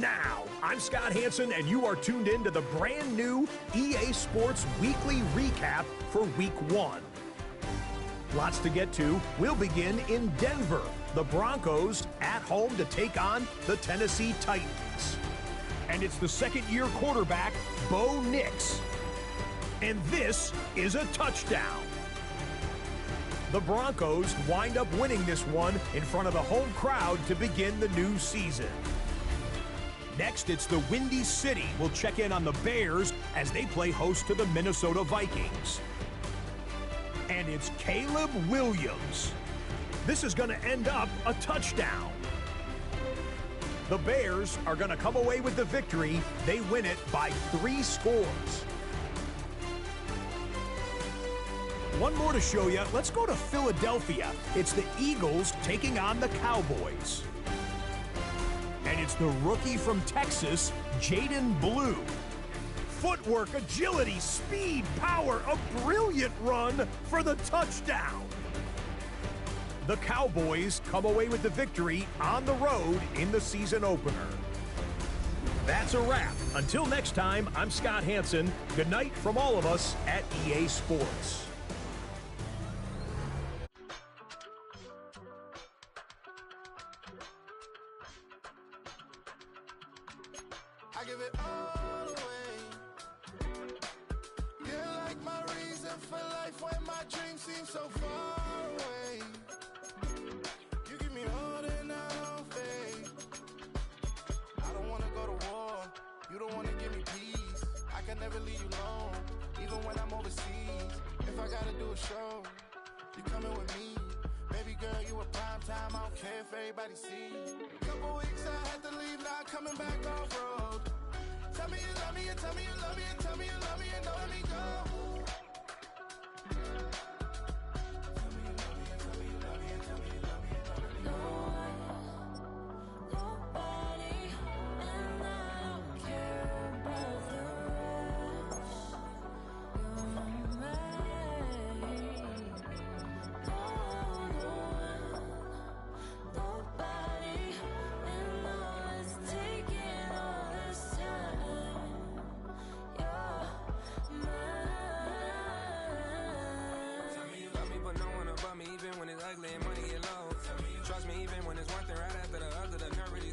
now. I'm Scott Hansen, and you are tuned in to the brand new EA Sports Weekly Recap for Week 1. Lots to get to. We'll begin in Denver. The Broncos at home to take on the Tennessee Titans. And it's the second-year quarterback, Bo Nix. And this is a touchdown. The Broncos wind up winning this one in front of the home crowd to begin the new season. Next, it's the Windy City. We'll check in on the Bears as they play host to the Minnesota Vikings. And it's Caleb Williams. This is going to end up a touchdown. The Bears are going to come away with the victory. They win it by 3 scores. One more to show you. Let's go to Philadelphia. It's the Eagles taking on the Cowboys. And it's the rookie from Texas, Jaden Blue. Footwork, agility, speed, power, a brilliant run for the touchdown. The Cowboys come away with the victory on the road in the season opener. That's a wrap. Until next time, I'm Scott Hansen. Good night from all of us at EA Sports. I give it all away. You're like my reason for life when my dreams seem so far away. You give me all that I don't fade. I don't wanna go to war. You don't wanna give me peace. I can never leave you alone, even when I'm overseas. If I gotta do a show, you coming with me. Baby girl, you a prime time. I don't care if everybody sees. Couple weeks I had to leave, now coming back off road. Tell me you love me and tell me you love me and tell me you love me and don't let me go. Tell me you love me and tell me you love me and tell me you love me and don't let me go. Nobody, and I don't care about the rest. You're mine. Nobody, and all it's taking all this time. You're mine. Tell me you love me, but no one above me, even when it's ugly and money get low. Trust me, even when it's one thing right after the other, the nerve really.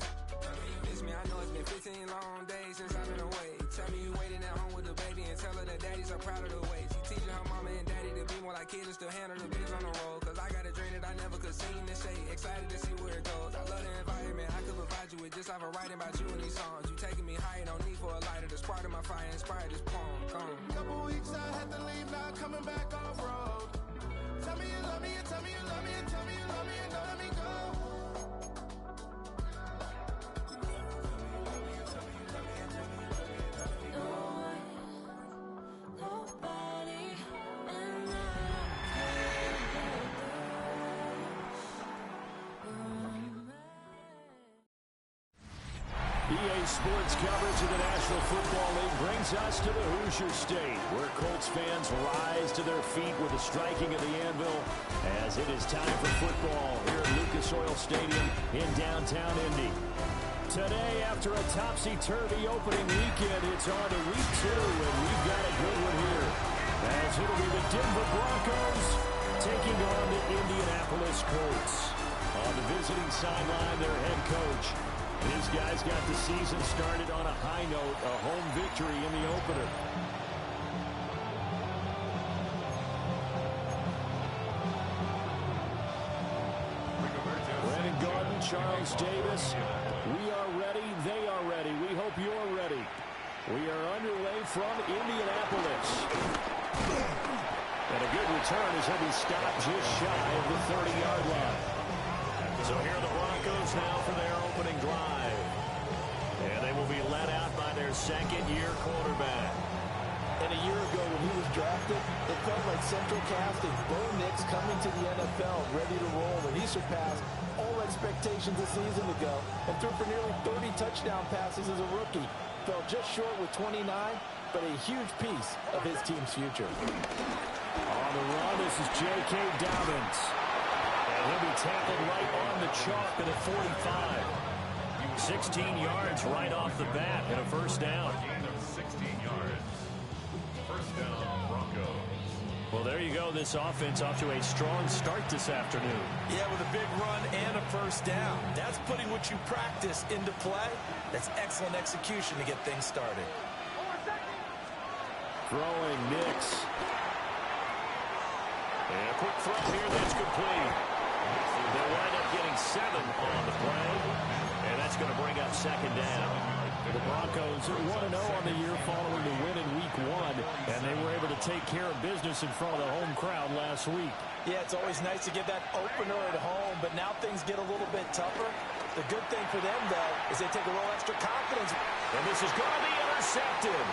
Miss me, I know it's been 15 long days since I've been away. Tell me you waiting at home with the baby and tell her that daddy's so proud of the way. She teaching her mama and daddy to be more like kids and still handle the biz on the road. Cause I got a dream that I never could sing and say. Excited to see where it goes. I love the environment. I could provide you with just like a writing about you in these songs. You taking me higher, no need for a lighter. The spark of my fire inspired this poem. Gone. Couple weeks I had to leave, now coming back off road. Tell me you love me and tell me you love me and tell me you love me and don't let me go. Nobody, and I don't care about the rest. EA Sports coverage of the National Football League brings us to the Hoosier State, where Colts fans rise to their feet with the striking of the anvil as it is time for football here at Lucas Oil Stadium in downtown Indy. Today, after a topsy-turvy opening weekend, it's on to week 2, and we've got a good one here, as it'll be the Denver Broncos taking on the Indianapolis Colts. On the visiting sideline, their head coach. These guys got the season started on a high note, a home victory in the opener. Brandon Gordon, Charles Davis, we are ready, they are ready. We hope you're ready. We are underway from Indianapolis. And a good return as he'll be stopped just shy of the 30-yard line. So here are the Broncos now for their opening drive. And they will be led out by their second-year quarterback. And a year ago when he was drafted, it felt like Central casting. Bo Nix coming to the NFL ready to roll, and he surpassed all expectations a season ago and threw for nearly 30 touchdown passes as a rookie. Fell just short with 29, but a huge piece of his team's future. On the run, this is J.K. Dobbins. And he'll be tackled right on the chalk at the 45. 16 yards right off the bat and a first down. Gain of 16 yards. First down, Broncos. Well, there you go. This offense off to a strong start this afternoon. Yeah, with a big run and a first down. That's putting what you practice into play. That's excellent execution to get things started. Throwing Nix. And a quick throw here that's complete. They'll wind up getting 7 on the play. And that's going to bring up second down. The Broncos 1-0 on the year following the win in Week 1, and they were able to take care of business in front of the home crowd last week. Yeah, it's always nice to get that opener at home, but now things get a little bit tougher. The good thing for them, though, is they take a little extra confidence. And this is going to be intercepted.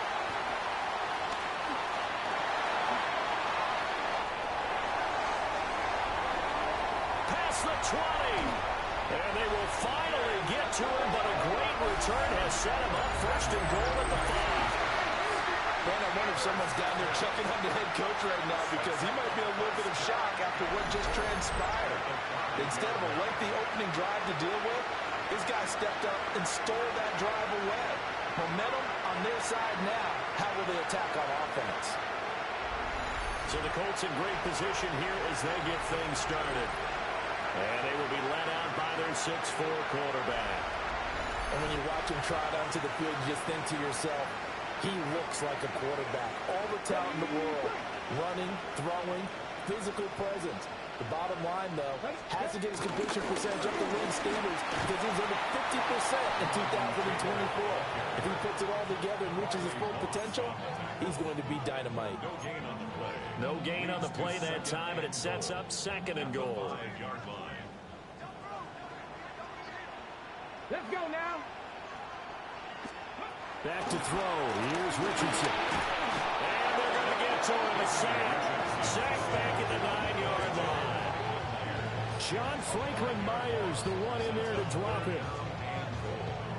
Past the 20. And they will finally get to him, but a great return has set him up first and goal at the 5. Man, I wonder if someone's down there checking on the head coach right now because he might be in a little bit of shock after what just transpired. Instead of a lengthy opening drive to deal with, this guy stepped up and stole that drive away. Momentum on their side now. How will they attack on offense? So the Colts in great position here as they get things started. And they will be led out by their 6'4" quarterback. And when you watch him trot onto the field, you just think to yourself, he looks like a quarterback. All the talent in the world. Running, throwing, physical presence. The bottom line, though, has to get his completion percentage up to league standards because he was under 50% in 2024. If he puts it all together and reaches his full potential, he's going to be dynamite. No gain on the play. No gain on the play that time, and it sets up second and goal. 5-yard line. Let's go now. Back to throw. Here's Richardson. And they're going to get to him. A sack. Sack back at the 9-yard line. John Franklin Myers, the one in there to drop it.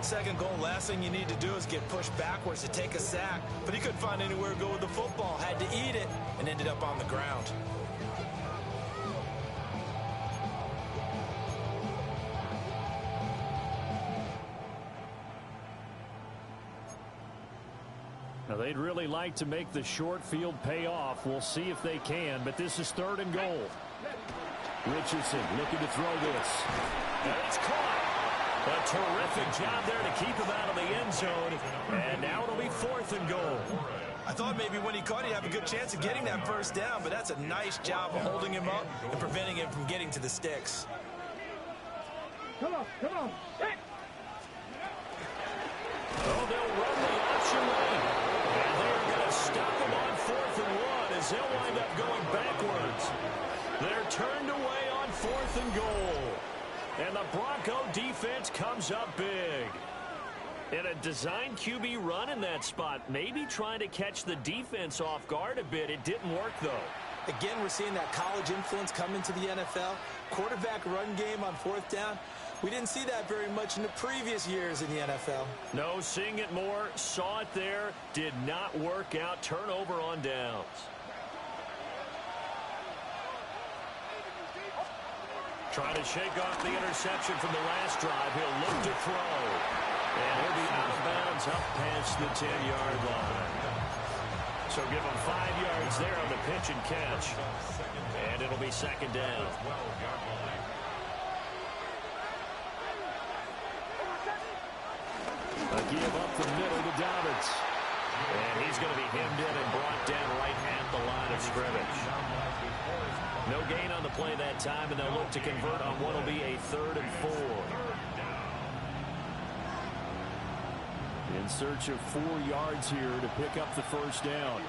Second goal, last thing you need to do is get pushed backwards to take a sack. But he couldn't find anywhere to go with the football. Had to eat it and ended up on the ground. Now, they'd really like to make the short field pay off. We'll see if they can, but this is third and goal. Richardson looking to throw this. And it's caught. A terrific job there to keep him out of the end zone. And now it'll be fourth and goal. I thought maybe when he caught, he'd have a good chance of getting that first down, but that's a nice job of holding him up and preventing him from getting to the sticks. Come on, come on. Hey. Oh, they'll run the option lane. And they're going to stop him on 4th and 1 as they'll wind up going backwards. They're turned away on 4th and goal. And the Bronco defense comes up big. And a design QB run in that spot, maybe trying to catch the defense off guard a bit. It didn't work, though. Again, we're seeing that college influence come into the NFL. Quarterback run game on 4th down. We didn't see that very much in the previous years in the NFL. No, seeing it more, saw it there, did not work out. Turnover on downs. Trying to shake off the interception from the last drive. He'll look to throw. And he'll be out of bounds up past the 10-yard line. So give him 5 yards there on the pitch and catch. And it'll be second down. A give up the middle to Dobbins. And he's going to be hemmed in and brought down right at the line of scrimmage. No gain on the play that time, and they'll look to convert on what will be a 3rd and 4. In search of 4 yards here to pick up the first down.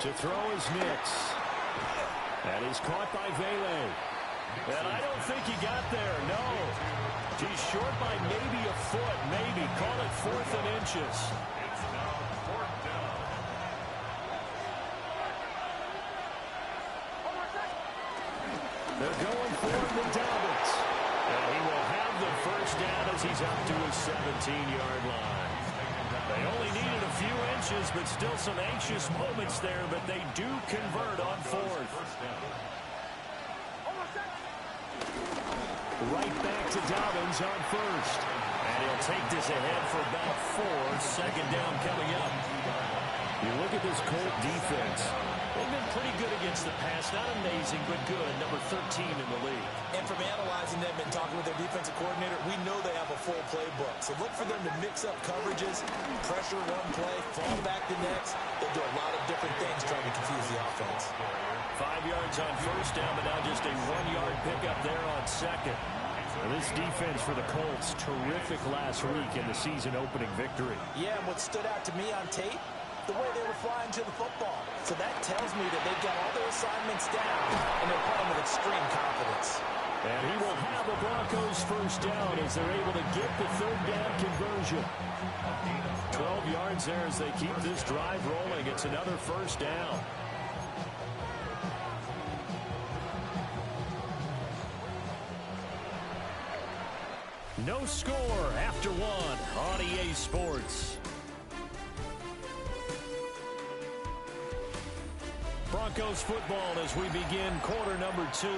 To throw is Nix. That is caught by Vele. And I don't think he got there, no. He's short by maybe a foot, maybe. Call it 4th and inches. It's now 4th down. They're going for it with Dobbins. And he will have the first down as he's up to his 17-yard line. They only needed a few inches, but still some anxious moments there, but they do convert on 4th. Right back to Dobbins on first. And he'll take this ahead for about 4. Second down coming up. You look at this Colt defense. They've been pretty good against the pass. Not amazing, but good. Number 13 in the league. And from analyzing them and talking with their defensive coordinator, we know they have a full playbook. So look for them to mix up coverages, pressure one play, fall back the next. They'll do a lot of different things trying to confuse the offense. 5 yards on first down, but now just a 1-yard pickup there on second. And this defense for the Colts, terrific last week in the season opening victory. Yeah, and what stood out to me on tape, the way they were flying to the football. So that tells me that they've got all their assignments down, and they're playing with extreme confidence. And he will have the Broncos first down as they're able to get the third down conversion. 12 yards there as they keep this drive rolling. It's another first down. No score after 1 on EA Sports. Broncos football as we begin quarter number 2.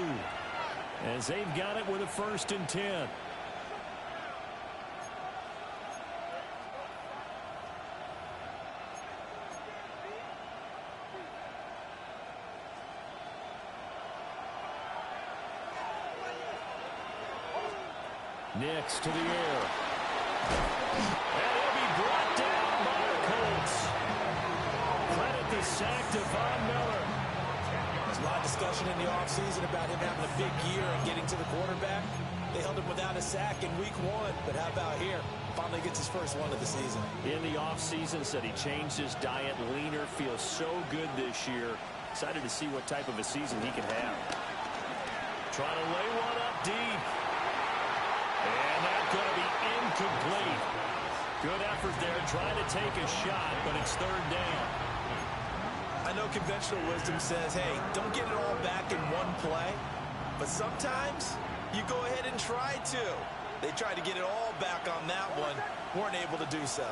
As they've got it with a 1st and 10. Next to the air. And he'll be brought down by the Colts. Credit the sack to Von Miller. There's a lot of discussion in the offseason about him having a big year and getting to the quarterback. They held him without a sack in week 1, but how about here? Finally gets his first one of the season. In the offseason, said he changed his diet, leaner, feels so good this year. Excited to see what type of a season he can have. Trying to lay one up deep. And that's going to be incomplete. Good effort there, trying to take a shot, but it's third down. I know conventional wisdom says, hey, don't get it all back in one play. But sometimes you go ahead and try to. They tried to get it all back on that one. Weren't able to do so.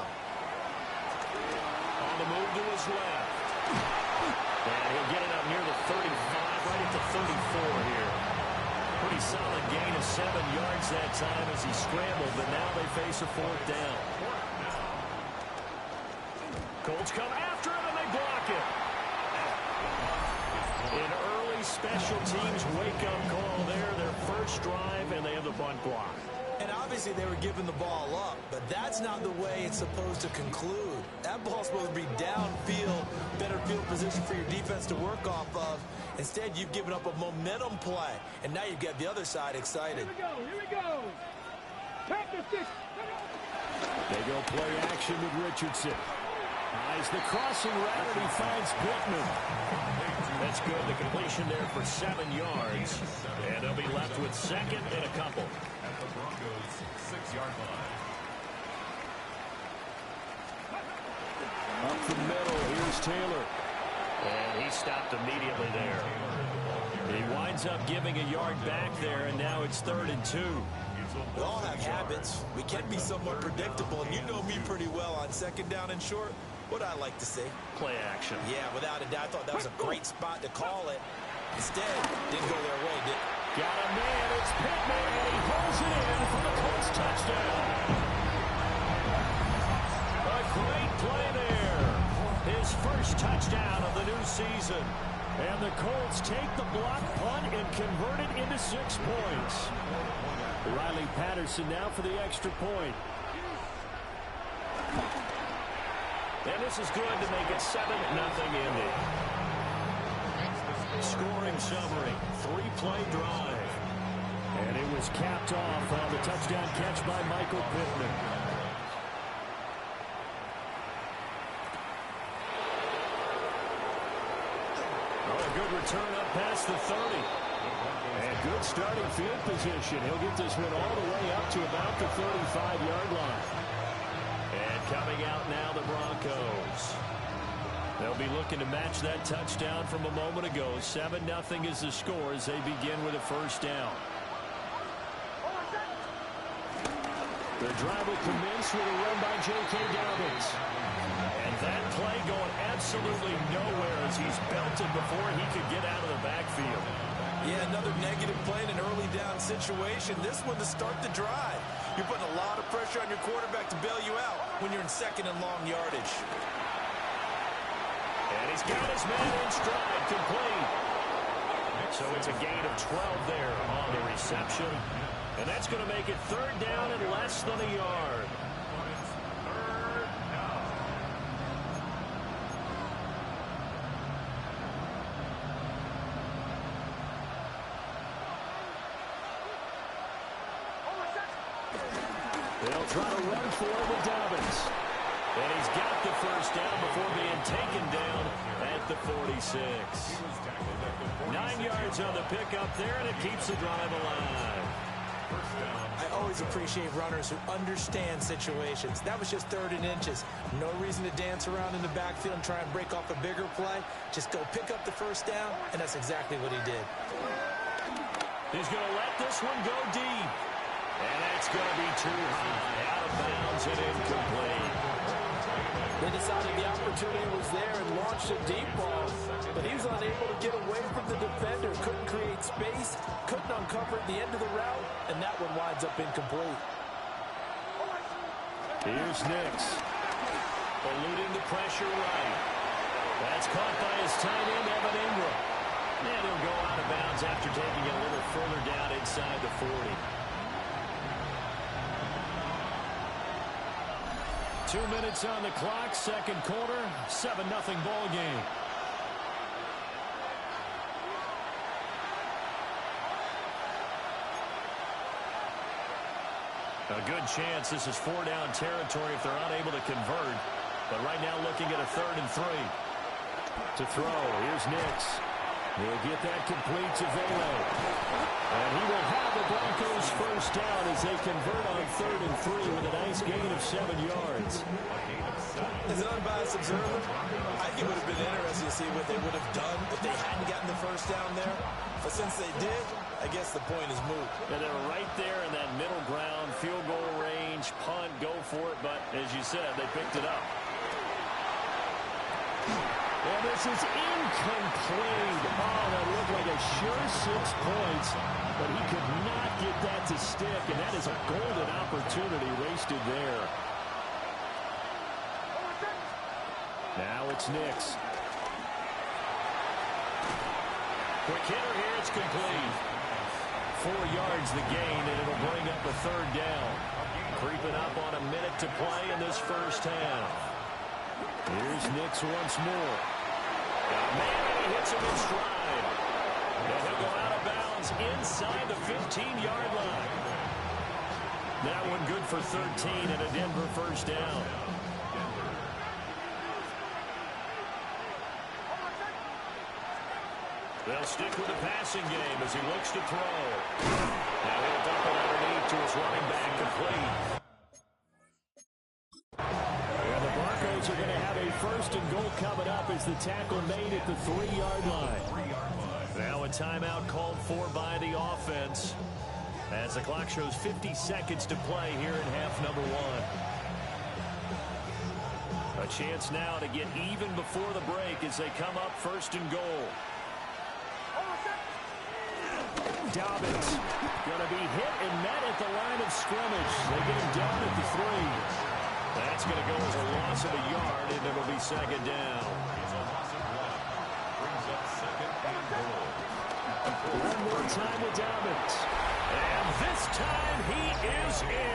On the move to his left. And he'll get it up near the 35, right at the 34 here. Pretty solid gain of 7 yards that time as he scrambled, but now they face a 4th down. Colts come after him, and they block it. An early special teams wake-up call there, their first drive, and they have the bunt block. And obviously they were giving the ball up, but that's not the way it's supposed to conclude. That ball's supposed to be downfield, better field position for your defense to work off of. Instead, you've given up a momentum play, and now you've got the other side excited. Here we go. Tap the stick. They go play action with Richardson. Eyes the crossing route, and he finds Pittman. That's good. The completion there for 7 yards. And they'll be left with second and a couple. At the Broncos' 6-yard line. Up the middle, here's Taylor. And he stopped immediately there. He winds up giving a yard back there, and now it's 3rd and 2. We all have habits. We can be somewhat predictable, and you know me pretty well on 2nd down and short. What I like to see. Play action. Yeah, without a doubt. I thought that was a great spot to call it. Instead, didn't go their way, did it? Got a man, it's Pittman, and he pulls it in for the Colts touchdown. A great play there. His first touchdown of the new season. And the Colts take the block punt and convert it into 6 points. Riley Patterson now for the extra point. And this is good to make it 7-0 Indy. Scoring summary, 3-play drive. And it was capped off on the touchdown catch by Michael Pittman. Oh, a good return up past the 30. And good starting field position. He'll get this one all the way up to about the 35-yard line. And coming out now, the Broncos. They'll be looking to match that touchdown from a moment ago. 7-0 is the score as they begin with a first down. The drive will commence with a run by J.K. Dobbins. And that play going absolutely nowhere as he's belted before he could get out of the backfield. Yeah, another negative play in an early down situation. This one to start the drive. You're putting a lot of pressure on your quarterback to bail you out when you're in second and long yardage. And he's got his man in stride, complete. So it's a gain of 12 there on the reception. And that's going to make it third down and less than a yard. They'll try to run for it with Dobbins. And he's got the first down before being taken down at the 46. 9 yards on the pickup there, and it keeps the drive alive. I always appreciate runners who understand situations. That was just 3rd and inches. No reason to dance around in the backfield and try and break off a bigger play. Just go pick up the first down, and that's exactly what he did. He's going to let this one go deep. And that's going to be too high, out of bounds and incomplete. They decided the opportunity was there and launched a deep ball, but he was unable to get away from the defender, couldn't create space, couldn't uncover at the end of the route, and that one winds up incomplete. Here's Nix, eluding the pressure right. That's caught by his tight end, Evan Ingram. And he'll go out of bounds after taking it a little further down inside the 40. 2 minutes on the clock, second quarter, 7-0 ball game. A good chance this is 4-down territory if they're unable to convert. But right now looking at a 3rd and 3. To throw, here's Nix. He'll get that complete to Velo. And he will have the Broncos first down as they convert on 3rd and 3 with a nice gain of 7 yards. As an unbiased observer, I think it would have been interesting to see what they would have done if they hadn't gotten the first down there. But since they did, I guess the point is moot. And they're right there in that middle ground, field goal range, punt, go for it. But as you said, they picked it up. And this is incomplete. Oh, that looked like a sure 6 points, but he could not get that to stick, and that is a golden opportunity wasted there. Now it's Nix. Quick hitter here, it's complete. 4 yards the gain, and it'll bring up a 3rd down. Creeping up on a minute to play in this first half. Here's Nix once more. Man, he hits him in stride. And he'll go out of bounds inside the 15-yard line. That one good for 13 and a Denver first down. They'll stick with the passing game as he looks to throw. Now he'll dump it underneath to his running back, complete. And the Broncos are going to have a 1st and goal coming up as the tackle made at the 3-yard line. Now a timeout called for by the offense as the clock shows 50 seconds to play here in half number 1. A chance now to get even before the break as they come up 1st and goal. Dobbins going to be hit and met at the line of scrimmage. They get him down at the 3. That's going to go as a loss of a yard, and it'll be 2nd down. One more time with Dobbins. And this time he is in.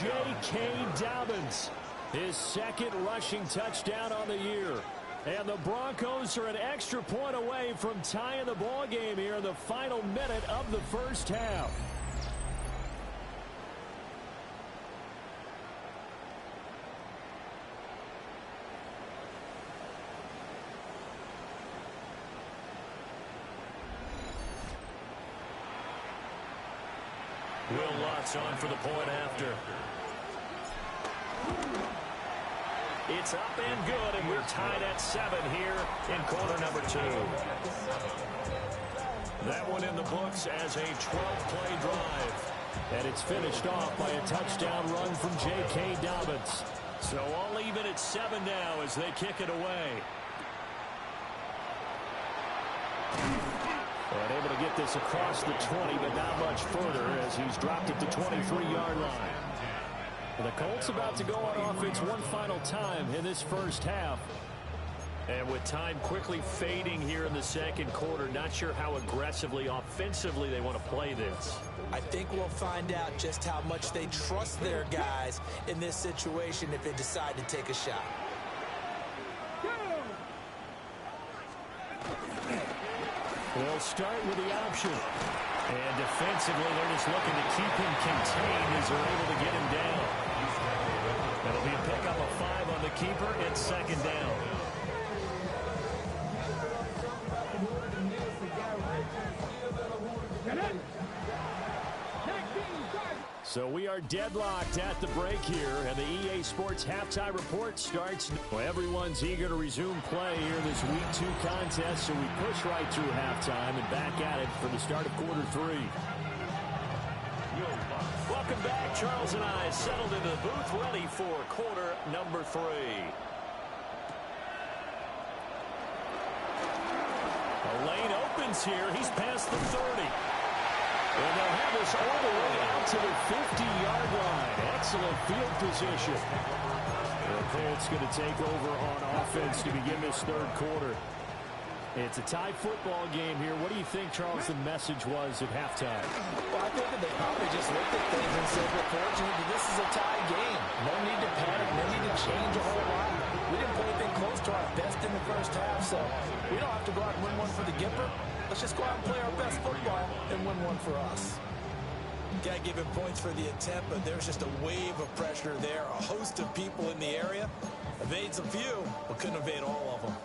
J.K. Dobbins, his 2nd rushing touchdown on the year. And the Broncos are an extra point away from tying the ball game here in the final minute of the first half. Will Lutz on for the point after. It's up and good, and we're tied at 7 here in quarter number 2. That one in the books as a 12-play drive. And it's finished off by a touchdown run from J.K. Dobbins. So all even at 7 now as they kick it away. And able to get this across the 20, but not much further as he's dropped it to 23-yard line. The Colts about to go on offense one final time in this first half. And with time quickly fading here in the second quarter, not sure how aggressively, offensively they want to play this. I think we'll find out just how much they trust their guys in this situation if they decide to take a shot. They'll start with the option. And defensively, they're just looking to keep him contained as they're able to get him down. That'll be a pickup of 5 on the keeper and second down. So we are deadlocked at the break here, and the EA Sports halftime report starts. Well, everyone's eager to resume play here in this Week 2 contest, so we push right through halftime and back at it for the start of quarter 3. Welcome back. Charles and I settled into the booth, ready for quarter number 3. The lane opens here. He's past the 30. And they'll have this all the way out to the 50-yard line. Excellent field position. The Colts going to take over on offense to begin this third quarter. It's a tie football game here. What do you think, Charles, the message was at halftime? Well, I think that they probably just looked at things and said, well, fortunately, this is a tie game. No need to panic. No need to change a whole lot. We didn't play anything close to our best in the first half, so we don't have to go out and win one for the Gipper. Let's just go out and play our best football and win one for us. Got to give him points for the attempt, but there's just a wave of pressure there. A host of people in the area. Evades a few, but couldn't evade all of them.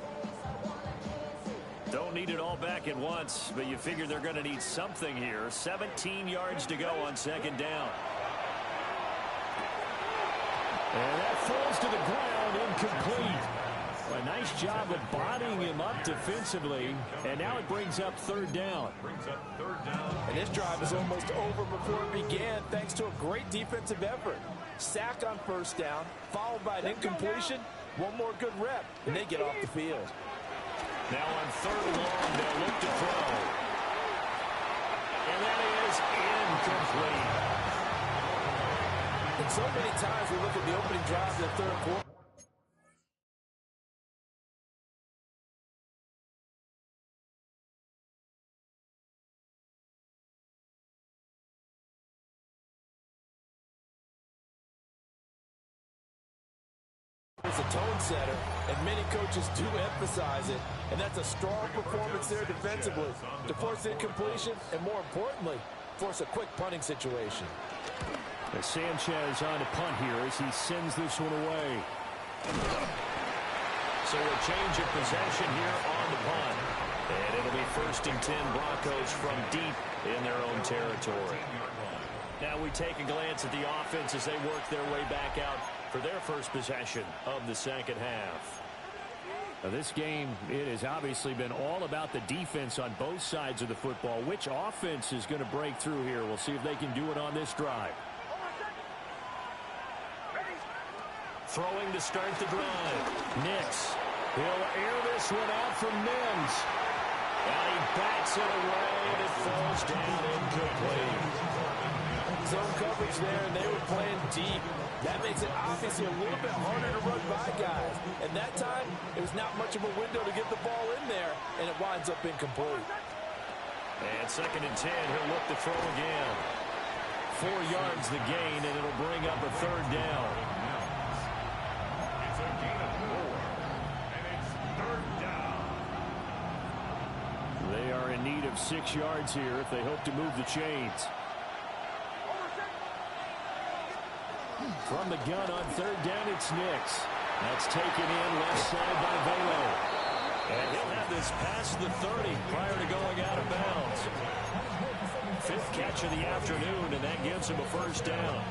Don't need it all back at once, but you figure they're going to need something here. 17 yards to go on second down. And that falls to the ground, incomplete. A nice job of bodying him up defensively, and now it brings up third down. And this drive is almost over before it began, thanks to a great defensive effort. Sack on first down, followed by an incompletion. One more good rep, and they get off the field. Now on third and long, they'll look to throw. And that is incomplete. And so many times we look at the opening drive in the third quarter. It's a tone setter, and many coaches do emphasize it, and that's a strong performance there defensively to force incompletion and, more importantly, force a quick punting situation. Sanchez on to punt here as he sends this one away. So a change of possession here on the punt, and it'll be 1st and 10 Broncos from deep in their own territory. Now we take a glance at the offense as they work their way back out for their first possession of the second half. Now this game, it has obviously been all about the defense on both sides of the football. Which offense is going to break through here? We'll see if they can do it on this drive. Throwing to start the drive. Nix. He'll air this one out for Mims. And he bats it away, and it falls down incomplete. Zone coverage there, and they were playing deep. That makes it obviously a little bit harder to run by guys. And that time, it was not much of a window to get the ball in there, and it winds up incomplete. And 2nd and 10, he'll look to throw again. 4 yards the gain, and it'll bring up a third down. It's a gain of 4, and it's third down. They are in need of 6 yards here if they hope to move the chains. From the gun on third down, it's Nix. That's taken in left side by Velo. And he'll have this past the 30 prior to going out of bounds. 5th catch of the afternoon, and that gives him a first down.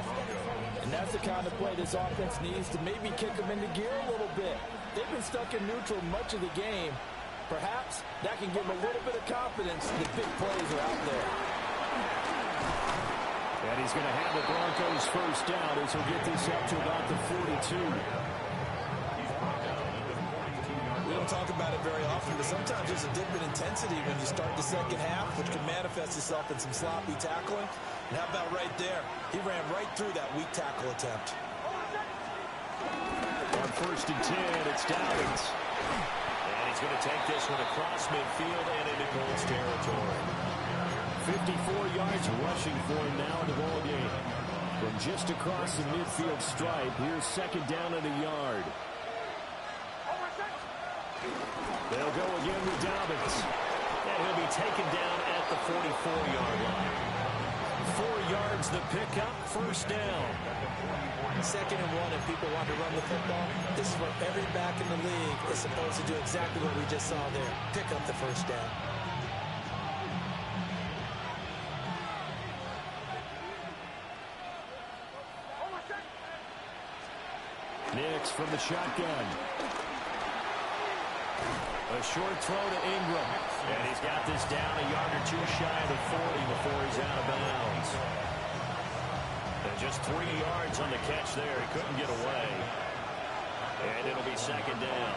And that's the kind of play this offense needs to maybe kick them into gear a little bit. They've been stuck in neutral much of the game. Perhaps that can give them a little bit of confidence that big plays are out there. And he's going to have the Broncos first down as he'll get this up to about the 42. We don't talk about it very often, but some sometimes there's a dip in intensity when you start the second half, which can manifest itself in some sloppy tackling. And how about right there? He ran right through that weak tackle attempt. On 1st and 10, it's Dobbins. And he's going to take this one across midfield and into Colts territory. 54 yards rushing for him now in the ball game. From just across the midfield stripe, here's 2nd down and a yard. They'll go again with Dobbins. And he'll be taken down at the 44-yard line. 4 yards the pickup, 1st down. 2nd and 1, if people want to run the football, this is what every back in the league is supposed to do, exactly what we just saw there. Pick up the 1st down. Nix from the shotgun. A short throw to Ingram. And he's got this down a yard or two shy of the 40 before he's out of bounds. And just 3 yards on the catch there. He couldn't get away. And it'll be 2nd down.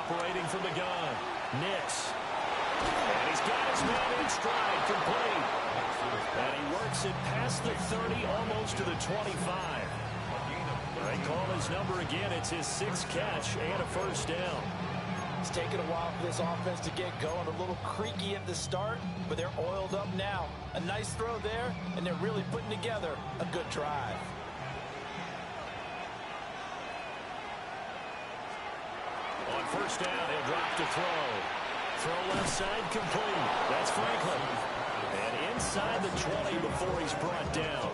Operating from the gun. Nix. And he's got his man in stride, complete. And he works it past the 30, almost to the 25. They call his number again. It's his 6th catch and a 1st down. It's taken a while for this offense to get going. A little creaky at the start, but they're oiled up now. A nice throw there, and they're really putting together a good drive. On 1st down, he'll drop to throw. Throw left side, complete. That's Franklin. And inside the 20 before he's brought down.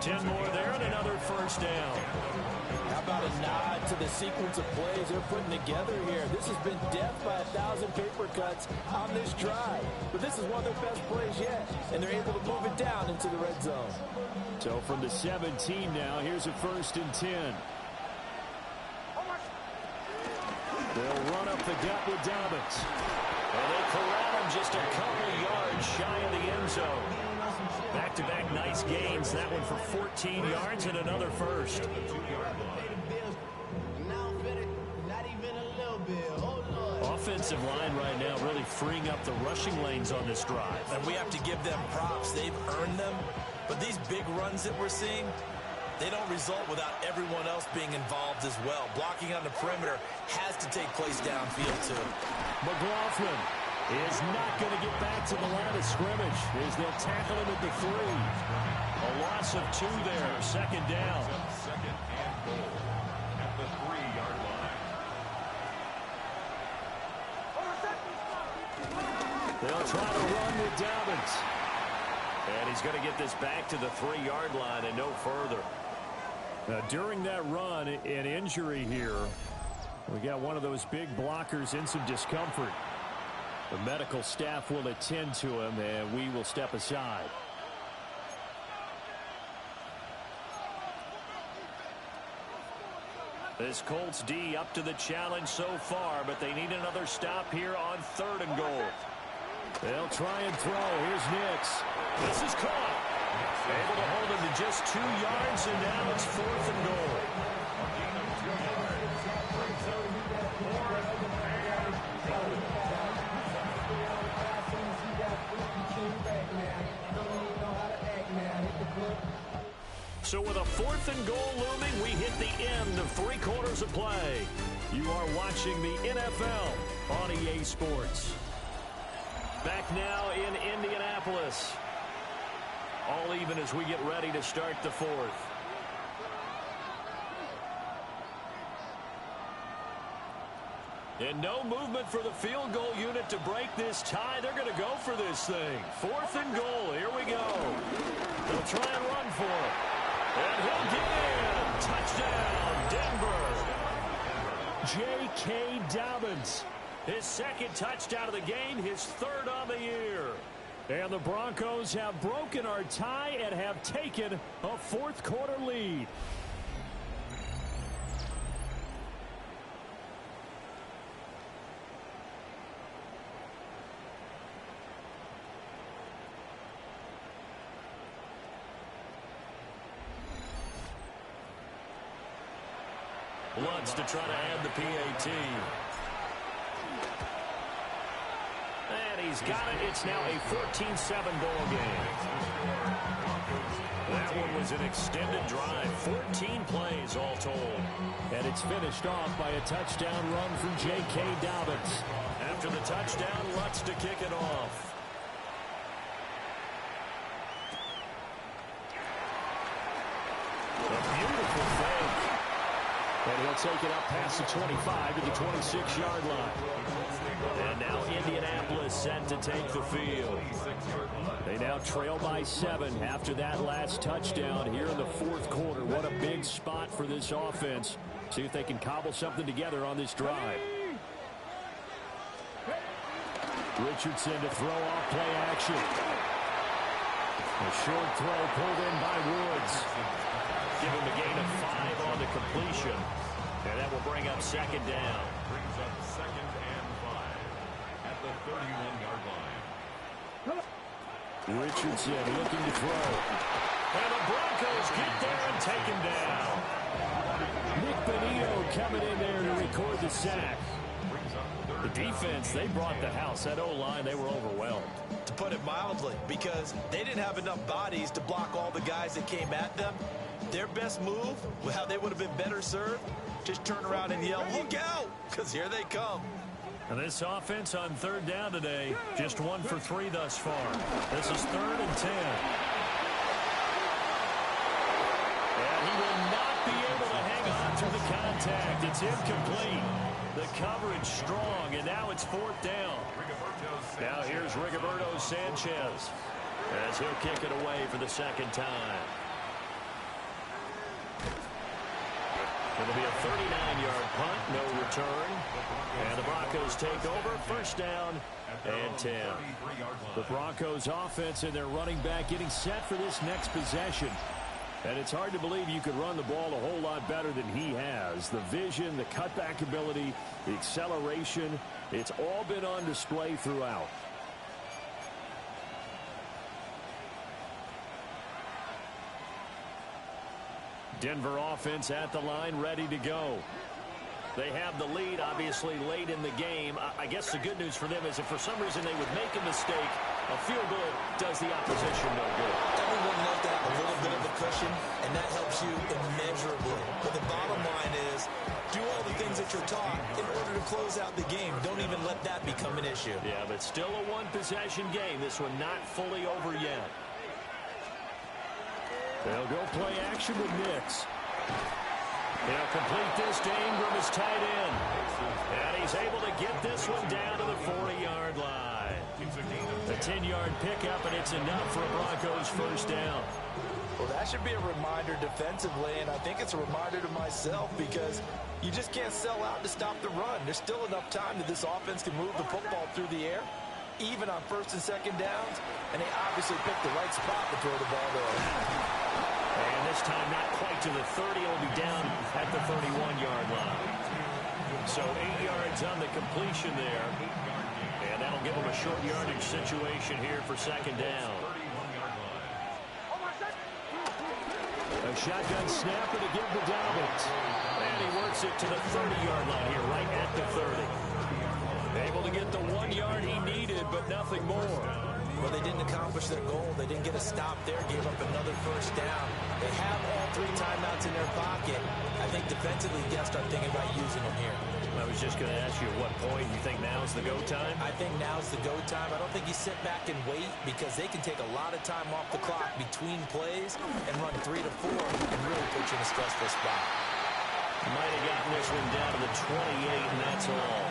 10 more there and another 1st down. How about a nod to the sequence of plays they're putting together here? This has been death by 1,000 paper cuts on this drive. But this is one of their best plays yet, and they're able to move it down into the red zone. So from the 17 now, here's a 1st and 10. They'll run up the gut with Dobbins. And they corral him just a couple yards shy of the end zone. Back-to-back nice gains. That one for 14 yards and another 1st. Offensive line right now really freeing up the rushing lanes on this drive. And we have to give them props. They've earned them. But these big runs that we're seeing, they don't result without everyone else being involved as well. Blocking on the perimeter has to take place downfield, too. McLaughlin is not going to get back to the line of scrimmage as they'll tackle him at the 3. A loss of 2 there, 2nd down. 2nd and goal at the 3-yard line. They'll try to run with Dobbins. And he's going to get this back to the 3-yard line and no further. Now, during that run, an injury here. We got one of those big blockers in some discomfort. The medical staff will attend to him, and we will step aside. This Colts D up to the challenge so far, but they need another stop here on 3rd and goal. They'll try and throw. Here's Nix. This is caught. Able to hold him to just 2 yards, and now it's 4th and goal. So with a 4th and goal looming, we hit the end of 3 quarters of play. You are watching the NFL on EA Sports. Back now in Indianapolis. All even as we get ready to start the 4th. And no movement for the field goal unit to break this tie. They're going to go for this thing. 4th and goal. Here we go. They'll try and run for it. And he'll get in. Touchdown, Denver. J.K. Dobbins. His 2nd touchdown of the game, his 3rd on the year. And the Broncos have broken our tie and have taken a 4th quarter lead. Lutz to try to add the PAT. he's got it. It's now a 14-7 ball game. That one was an extended drive. 14 plays all told. And it's finished off by a touchdown run from J.K. Dobbins. After the touchdown, Lutz to kick it off. A beautiful fake. And he'll take it up past the 25 to the 26-yard line. And now Indianapolis set to take the field. They now trail by 7 after that last touchdown here in the fourth quarter. What a big spot for this offense. See if they can cobble something together on this drive. Richardson to throw off play action. A short throw pulled in by Woods. Give him a gain of 5 on the completion. And that will bring up second down. Brings up second and 5 at the 31-yard line. Richardson looking to throw. And the Broncos get there and take him down. Nick Benito coming in there to record the sack. The defense, they brought the house. That O-line, they were overwhelmed. To put it mildly, because they didn't have enough bodies to block all the guys that came at them. Their best move, how they would have been better served, just turn around and yell, "Look out!" because here they come. And this offense on third down today, just 1 for 3 thus far. This is 3rd and 10. And he will not be able to hang on through the contact. It's incomplete. The coverage strong, and now it's 4th down. Now here's Rigoberto Sanchez as he'll kick it away for the second time. It'll be a 39-yard punt, no return. And the Broncos take over, first down and 10. The Broncos offense and their running back getting set for this next possession. And it's hard to believe you could run the ball a whole lot better than he has. The vision, the cutback ability, the acceleration, it's all been on display throughout. Denver offense at the line, ready to go. They have the lead, obviously, late in the game. I guess the good news for them is if for some reason they would make a mistake, a field goal does the opposition no good. Everyone loves to have a little bit of a cushion, and that helps you immeasurably. But the bottom line is, do all the things that you're taught in order to close out the game. Don't even let that become an issue. Yeah, but still a one-possession game. This one not fully over yet. They'll go play action with Nix. They'll complete this to Ingram as tight end. And he's able to get this one down to the 40-yard line. A 10-yard pickup, and it's enough for a Broncos first down. Well, that should be a reminder defensively, and I think it's a reminder to myself because you just can't sell out to stop the run. There's still enough time that this offense can move the football through the air, even on first and second downs, and they obviously picked the right spot to throw the ball there. And this time not quite to the 30. It'll be down at the 31-yard line. So 8 yards on the completion there. And that'll give them a short yardage situation here for second down. A shotgun snap and a give to Dobbins. And he works it to the 30-yard line here, right at the 30. Able to get the 1 yard he needed, but nothing more. Well, they didn't accomplish their goal. They didn't get a stop there, gave up another first down. They have all 3 timeouts in their pocket. I think defensively, you got to start thinking about using them here. I was just going to ask you at what point you think now's the go time? I think now's the go time. I don't think you sit back and wait because they can take a lot of time off the clock between plays and run 3 to 4 and really put you in a stressful spot. Might have gotten this one down to the 28, and that's all.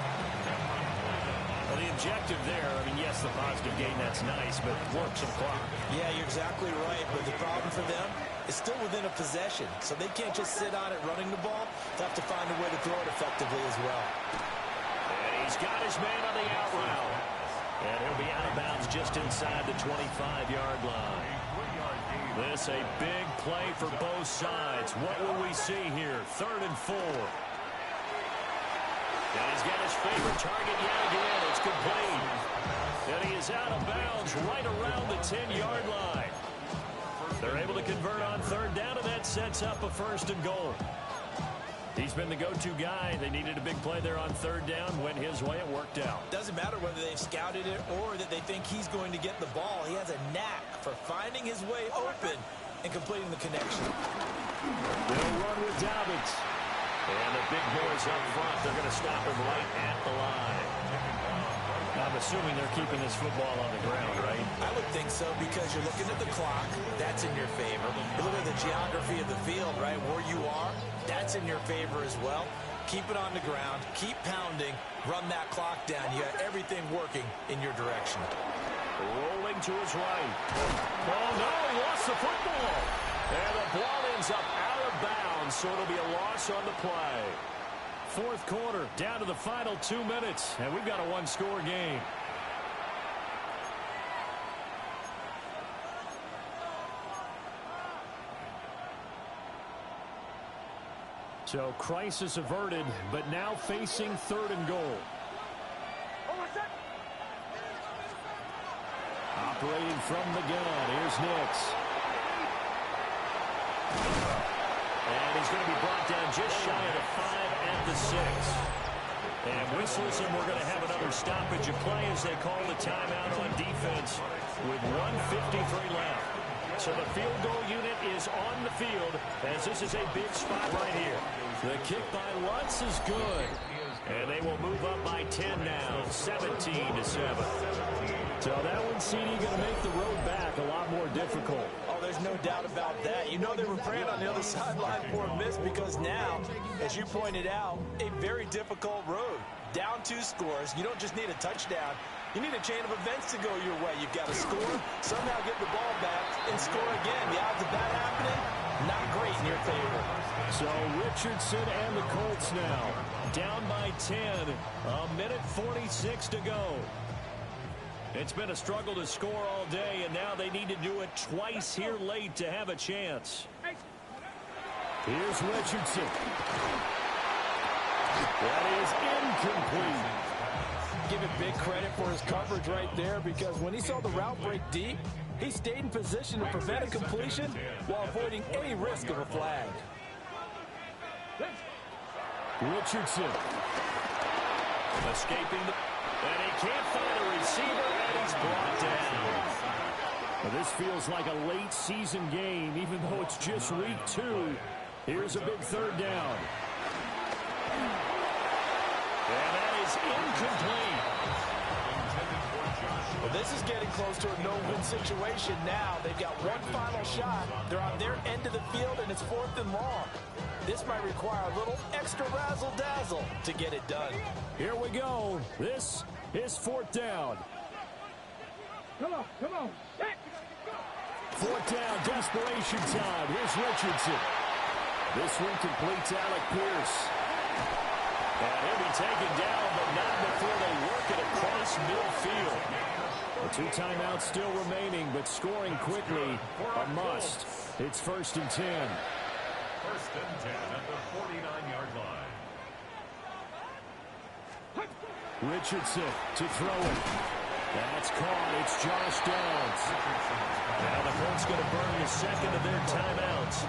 Well, the objective there, I mean, yes, the positive gain, that's nice, but work some clock. Yeah, you're exactly right, but the problem for them is still within a possession, so they can't just sit on it running the ball. They have to find a way to throw it effectively as well. And he's got his man on the out route. And he'll be out of bounds just inside the 25-yard line. This a big play for both sides. What will we see here? 3rd and 4. And he's got his favorite target yet again. It's complete. And he is out of bounds right around the 10-yard line. They're able to convert on 3rd down, and that sets up a 1st and goal. He's been the go-to guy. They needed a big play there on third down. Went his way. It worked out. Doesn't matter whether they've scouted it or that they think he's going to get the ball. He has a knack for finding his way open and completing the connection. They'll run with Dobbins. And the big boys up front, they're going to stop him right at the line. I'm assuming they're keeping this football on the ground, right? I would think so because you're looking at the clock. That's in your favor. You look at the geography of the field, right, where you are. That's in your favor as well. Keep it on the ground. Keep pounding. Run that clock down. You got everything working in your direction. Rolling to his right. Oh, no, he lost the football. And the ball ends up out of bounds, so it'll be a loss on the play. Fourth quarter, down to the final 2 minutes, and we've got a one-score game. So crisis averted, but now facing third and goal. Operating from the gun, here's Nix. And he's going to be brought down just shy of the 5 at the 6. And whistles, and we're going to have another stoppage of play as they call the timeout on defense with 1:53 left. So the field goal unit is on the field as this is a big spot right here. The kick by Lutz is good. And they will move up by 10 now, 17-7. So that one, CD, going to make the road back a lot more difficult. Oh, there's no doubt about that. You know they were praying on the other sideline for a miss because now, as you pointed out, a very difficult road. Down 2 scores. You don't just need a touchdown. You need a chain of events to go your way. You've got to score, somehow get the ball back, and score again. The odds of that happening, not great in your favor. So Richardson and the Colts now down by 10. A minute 46 to go. It's been a struggle to score all day, and now they need to do it twice here late to have a chance. Here's Richardson. That is incomplete. Give him big credit for his coverage right there because when he saw the route break deep, he stayed in position to prevent a completion while avoiding any risk of a flag. Richardson. Escaping the... And he can't find a receiver, and he's brought down. Well, this feels like a late season game, even though it's just week 2. Here's a big third down. And that is incomplete. Well, this is getting close to a no-win situation now. They've got one final shot. They're on their end of the field, and it's 4th and long. This might require a little extra razzle-dazzle to get it done. Here we go. This is 4th down. Come on, come on. 4th down, desperation time. Here's Richardson. This one completes Alec Pierce. And he'll be taken down, but not before they work it across midfield. The 2 timeouts still remaining, but scoring quickly a must. It's 1st and 10. 1st and 10 at the 49-yard line. Richardson to throw it. That's caught. It's Josh Downs. Now the Colts going to burn the second of their timeouts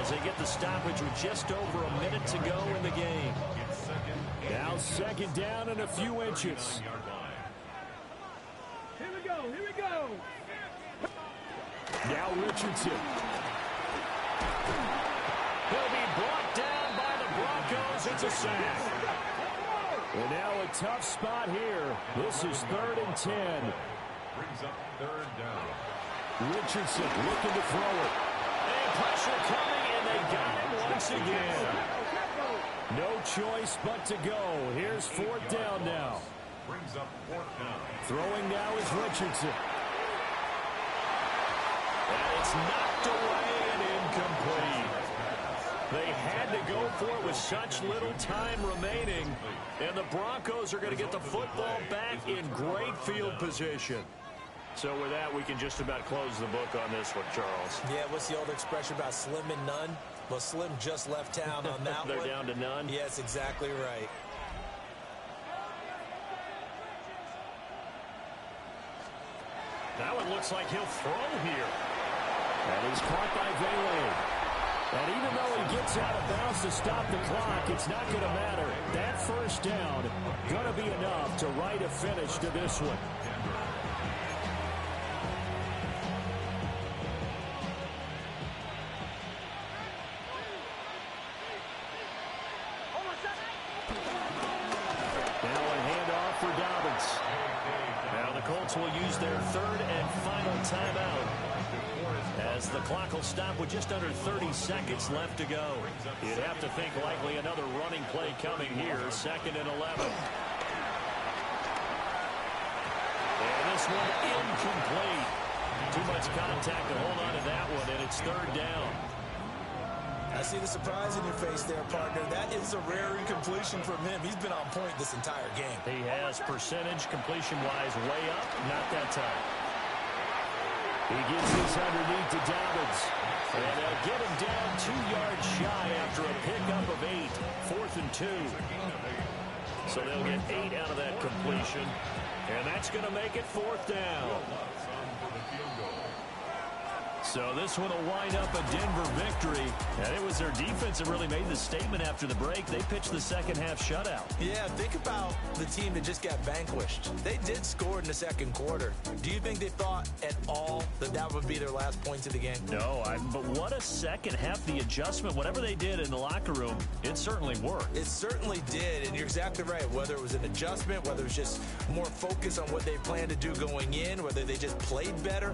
as they get the stoppage with just over a minute to go in the game. Now 2nd down and a few inches. Here we go, here we go. Now Richardson. He'll be brought down by the Broncos. It's a sack. And now a tough spot here. This is 3rd and 10. Brings up 3rd down. Richardson looking to throw it. And pressure coming, and they got him once again. No choice but to go. Here's 4th down now. Brings up 4th down. Throwing now is Richardson. And it's knocked away and incomplete. They had to go for it with such little time remaining. And the Broncos are going to get the football back in great field position. So with that, we can just about close the book on this one, Charles. Yeah, what's the old expression about slim and none? Well, Slim just left town on that They're one. down to none? Yes, exactly right. That one looks like he'll throw here. And he's caught by Bailey. And even though he gets out of bounds to stop the clock, it's not going to matter. That first down going to be enough to write a finish to this one. Now a handoff for Dobbins. Now the Colts will use their third and final timeout, as the clock will stop with just under 30 seconds left to go. You'd have to think likely another running play coming here, 2nd and 11. And this one incomplete. Too much contact to hold on to that one, and it's 3rd down. I see the surprise in your face there, partner. That is a rare incompletion from him. He's been on point this entire game. He has percentage completion-wise way up, not that time. He gets this underneath to Dobbins. And they'll get him down 2 yards shy after a pickup of 8. 4th and 2. So they'll get 8 out of that completion. And that's going to make it 4th down. So this one will wind up a Denver victory. And it was their defense that really made the statement after the break. They pitched the second-half shutout. Yeah, think about the team that just got vanquished. They did score in the second quarter. Do you think they thought at all that that would be their last points of the game? No, but what a second half. The adjustment, whatever they did in the locker room, it certainly worked. It certainly did, and you're exactly right. Whether it was an adjustment, whether it was just more focus on what they planned to do going in, whether they just played better,